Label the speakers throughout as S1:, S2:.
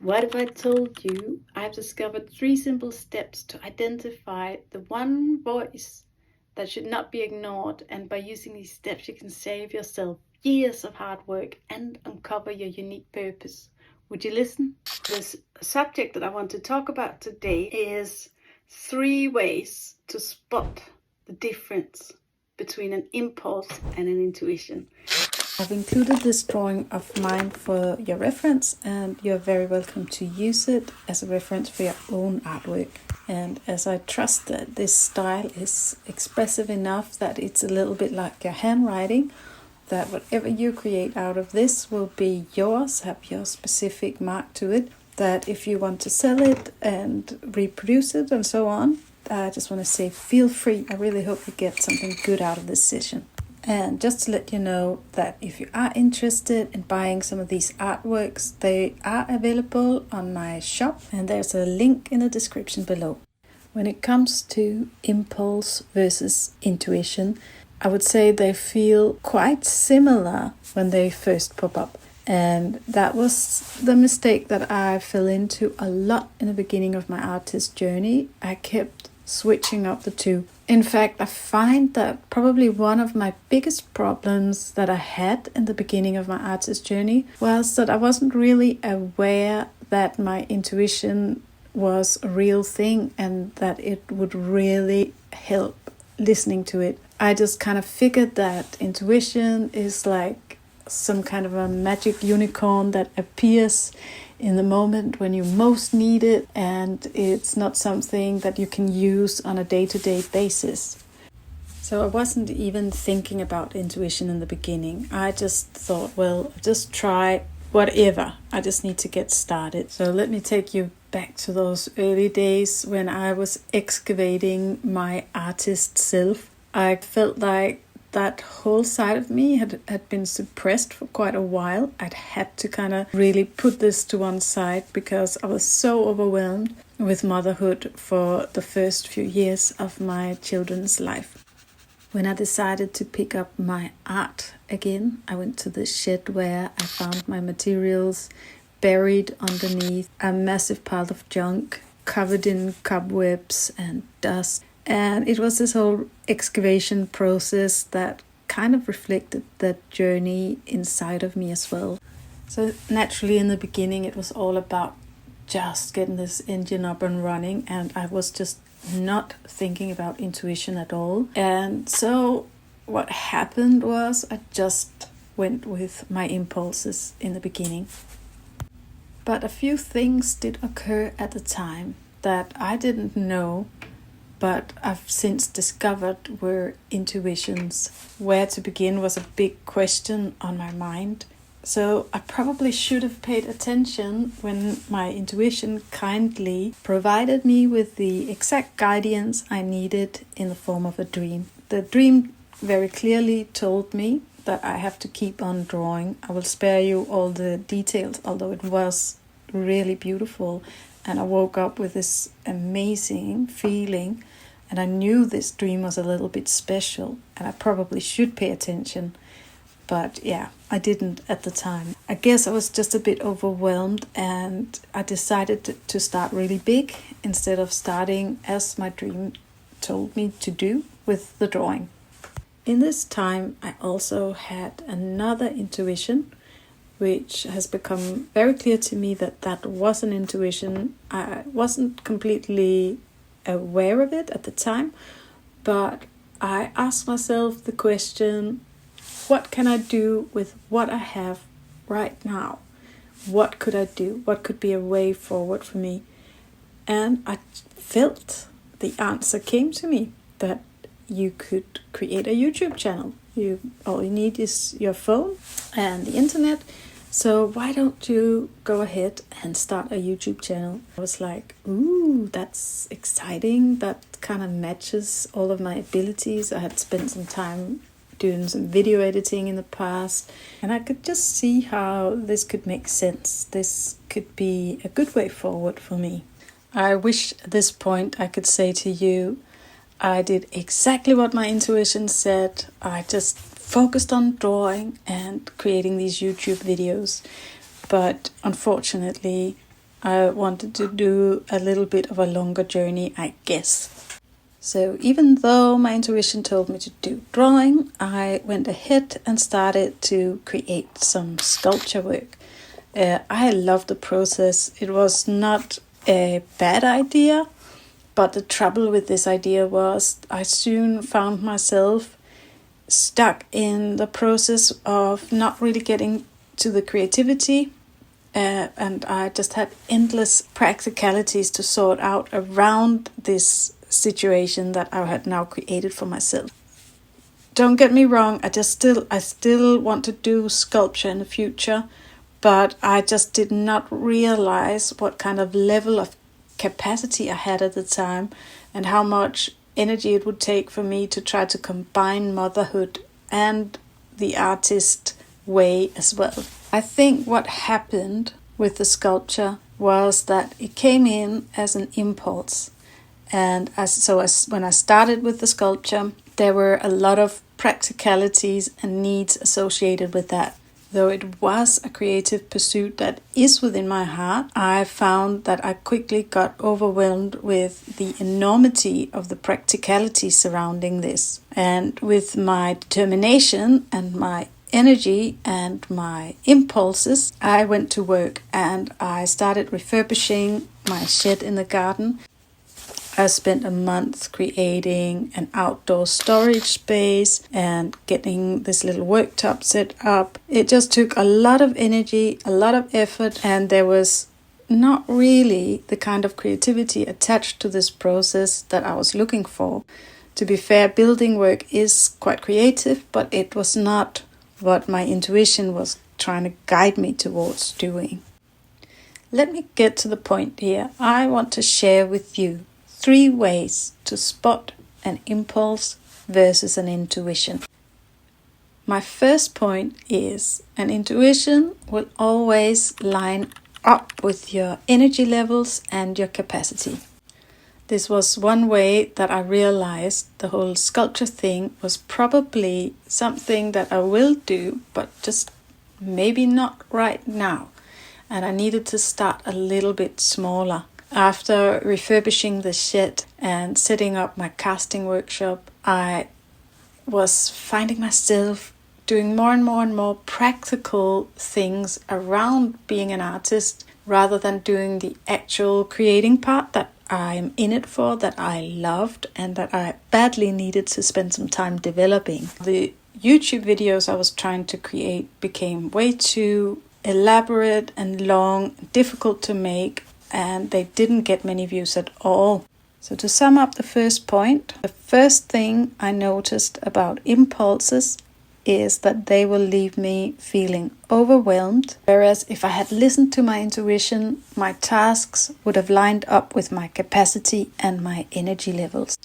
S1: What if I told you I've discovered 3 simple steps to identify the one voice that should not be ignored, and by using these steps you can save yourself years of hard work and uncover your unique purpose? Would you listen? This subject that I want to talk about today is 3 ways to spot the difference between an impulse and an intuition.
S2: I've included this drawing of mine for your reference, and you're very welcome to use it as a reference for your own artwork. And as I trust that this style is expressive enough that it's a little bit like your handwriting, that whatever you create out of this will be yours, have your specific mark to it, that if you want to sell it and reproduce it and so on, I just want to say feel free. I really hope you get something good out of this session. And just to let you know that if you are interested in buying some of these artworks, they are available on my shop, and there's a link in the description below. When it comes to impulse versus intuition, I would say they feel quite similar when they first pop up. And that was the mistake that I fell into a lot in the beginning of my artist journey. I kept switching up the two. In fact, I find that probably one of my biggest problems that I had in the beginning of my artist journey was that I wasn't really aware that my intuition was a real thing and that it would really help listening to it. I just kind of figured that intuition is like some kind of a magic unicorn that appears in the moment when you most need it, and it's not something that you can use on a day-to-day basis. So I wasn't even thinking about intuition in the beginning. I just thought, well, just try whatever. I just need to get started. So let me take you back to those early days when I was excavating my artist self. I felt like that whole side of me had been suppressed for quite a while. I'd had to kind of really put this to one side because I was so overwhelmed with motherhood for the first few years of my children's life. When I decided to pick up my art again, I went to the shed where I found my materials buried underneath a massive pile of junk, covered in cobwebs and dust. And it was this whole excavation process that kind of reflected that journey inside of me as well. So naturally in the beginning it was all about just getting this engine up and running, and I was just not thinking about intuition at all. And so what happened was I just went with my impulses in the beginning. But a few things did occur at the time that I didn't know, but I've since discovered were intuitions. Where to begin was a big question on my mind. So I probably should have paid attention when my intuition kindly provided me with the exact guidance I needed in the form of a dream. The dream very clearly told me that I have to keep on drawing. I will spare you all the details, although it was really beautiful. And I woke up with this amazing feeling, and I knew this dream was a little bit special, and I probably should pay attention. But yeah, I didn't at the time. I guess I was just a bit overwhelmed, and I decided to start really big instead of starting as my dream told me to do with the drawing. In this time, I also had another intuition, which has become very clear to me that was an intuition. I wasn't completely aware of it at the time, but I asked myself the question, what can I do with what I have right now? What could I do? What could be a way forward for me? And I felt the answer came to me, that you could create a YouTube channel. All you need is your phone and the internet. So why don't you go ahead and start a YouTube channel? I was like, ooh, that's exciting. That kind of matches all of my abilities. I had spent some time doing some video editing in the past, and I could just see how this could make sense. This could be a good way forward for me. I wish at this point I could say to you, I did exactly what my intuition said. I just focused on drawing and creating these YouTube videos. But unfortunately, I wanted to do a little bit of a longer journey, I guess. So even though my intuition told me to do drawing, I went ahead and started to create some sculpture work. I loved the process. It was not a bad idea, but the trouble with this idea was I soon found myself stuck in the process of not really getting to the creativity, and I just had endless practicalities to sort out around this situation that I had now created for myself. Don't get me wrong, I still want to do sculpture in the future, but I just did not realize what kind of level of capacity I had at the time and how much energy it would take for me to try to combine motherhood and the artist way as well. I think what happened with the sculpture was that it came in as an impulse. And when I started with the sculpture, there were a lot of practicalities and needs associated with that. Though it was a creative pursuit that is within my heart, I found that I quickly got overwhelmed with the enormity of the practicality surrounding this. And with my determination and my energy and my impulses, I went to work and I started refurbishing my shed in the garden. I spent a month creating an outdoor storage space and getting this little worktop set up. It just took a lot of energy, a lot of effort, and there was not really the kind of creativity attached to this process that I was looking for. To be fair, building work is quite creative, but it was not what my intuition was trying to guide me towards doing. Let me get to the point here. I want to share with you 3 ways to spot an impulse versus an intuition. My first point is an intuition will always line up with your energy levels and your capacity. This was one way that I realized the whole sculpture thing was probably something that I will do, but just maybe not right now. And I needed to start a little bit smaller. After refurbishing the shed and setting up my casting workshop, I was finding myself doing more and more practical things around being an artist rather than doing the actual creating part that I'm in it for, that I loved and that I badly needed to spend some time developing. The YouTube videos I was trying to create became way too elaborate and long, difficult to make, and they didn't get many views at all. So to sum up the first point, the first thing I noticed about impulses is that they will leave me feeling overwhelmed, whereas if I had listened to my intuition, my tasks would have lined up with my capacity and my energy levels.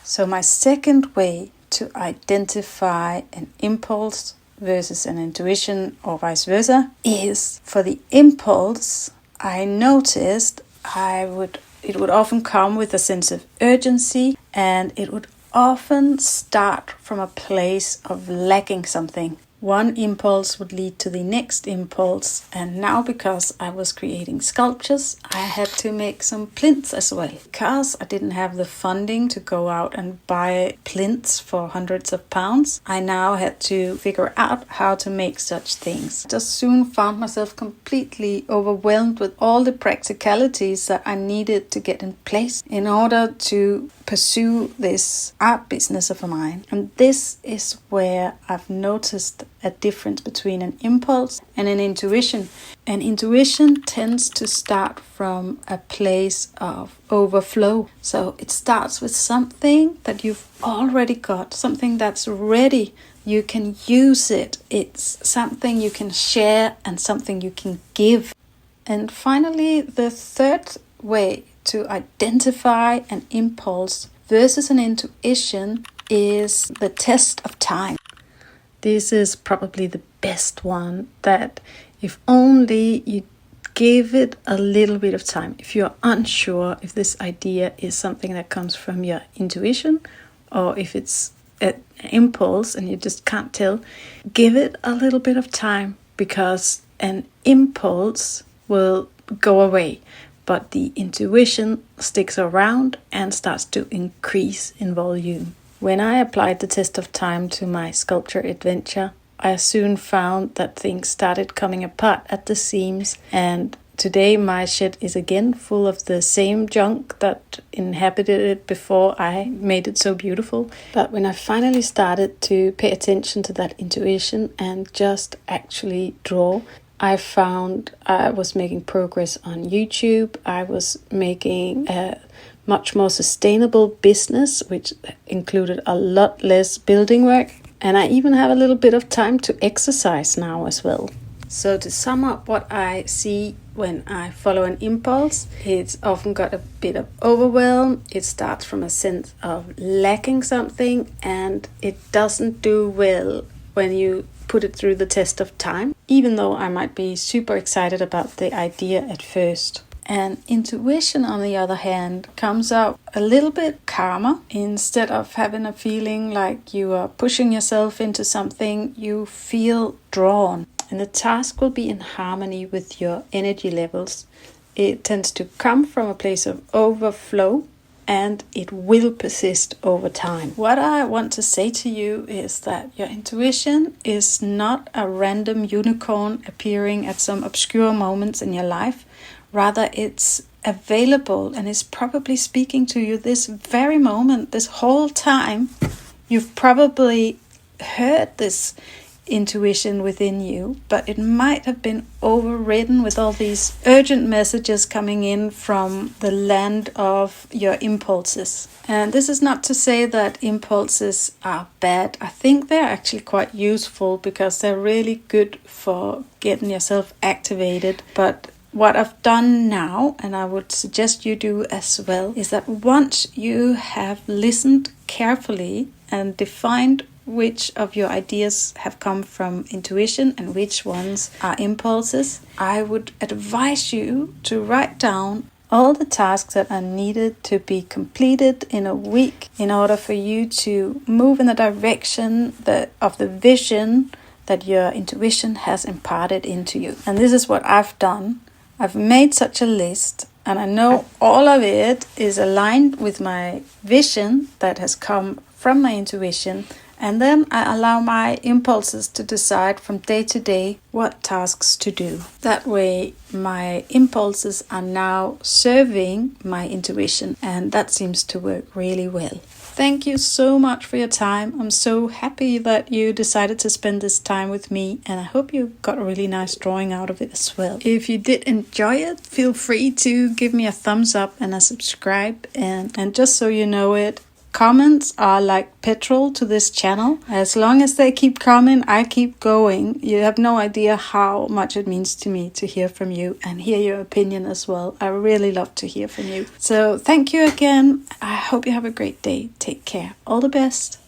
S2: So my second way to identify an impulse versus an intuition or vice versa is for the impulse. I noticed it would often come with a sense of urgency, and it would often start from a place of lacking something. One impulse would lead to the next impulse, and now because I was creating sculptures, I had to make some plinths as well. Because I didn't have the funding to go out and buy plinths for hundreds of pounds, I now had to figure out how to make such things. I just soon found myself completely overwhelmed with all the practicalities that I needed to get in place in order to pursue this art business of mine. And this is where I've noticed a difference between an impulse and an intuition. An intuition tends to start from a place of overflow. So it starts with something that you've already got, something that's ready. You can use it. It's something you can share and something you can give. And finally, the third way to identify an impulse versus an intuition is the test of time. This is probably the best one, that if only you give it a little bit of time, if you're unsure if this idea is something that comes from your intuition or if it's an impulse and you just can't tell, give it a little bit of time, because an impulse will go away, but the intuition sticks around and starts to increase in volume. When I applied the test of time to my sculpture adventure, I soon found that things started coming apart at the seams, and today my shed is again full of the same junk that inhabited it before I made it so beautiful. But when I finally started to pay attention to that intuition and just actually draw, I found I was making progress on YouTube. I was making a much more sustainable business, which included a lot less building work. And I even have a little bit of time to exercise now as well. So to sum up what I see when I follow an impulse, it's often got a bit of overwhelm. It starts from a sense of lacking something, and it doesn't do well when you put it through the test of time, even though I might be super excited about the idea at first. And intuition, on the other hand, comes out a little bit calmer. Instead of having a feeling like you are pushing yourself into something, you feel drawn. And the task will be in harmony with your energy levels. It tends to come from a place of overflow, and it will persist over time. What I want to say to you is that your intuition is not a random unicorn appearing at some obscure moments in your life. Rather, it's available and is probably speaking to you this very moment, this whole time. You've probably heard this intuition within you, but it might have been overridden with all these urgent messages coming in from the land of your impulses. And this is not to say that impulses are bad. I think they're actually quite useful because they're really good for getting yourself activated. But what I've done now, and I would suggest you do as well, is that once you have listened carefully and defined which of your ideas have come from intuition and which ones are impulses, I would advise you to write down all the tasks that are needed to be completed in a week in order for you to move in the direction of the vision that your intuition has imparted into you. And this is what I've done. I've made such a list, and I know all of it is aligned with my vision that has come from my intuition. And then I allow my impulses to decide from day to day what tasks to do. That way my impulses are now serving my intuition, and that seems to work really well. Thank you so much for your time. I'm so happy that you decided to spend this time with me, and I hope you got a really nice drawing out of it as well. If you did enjoy it, feel free to give me a thumbs up and a subscribe. And just so you know it, comments are like petrol to this channel. As long as they keep coming, I keep going. You have no idea how much it means to me to hear from you and hear your opinion as well. I really love to hear from you. So thank you again. I hope you have a great day. Take care. All the best.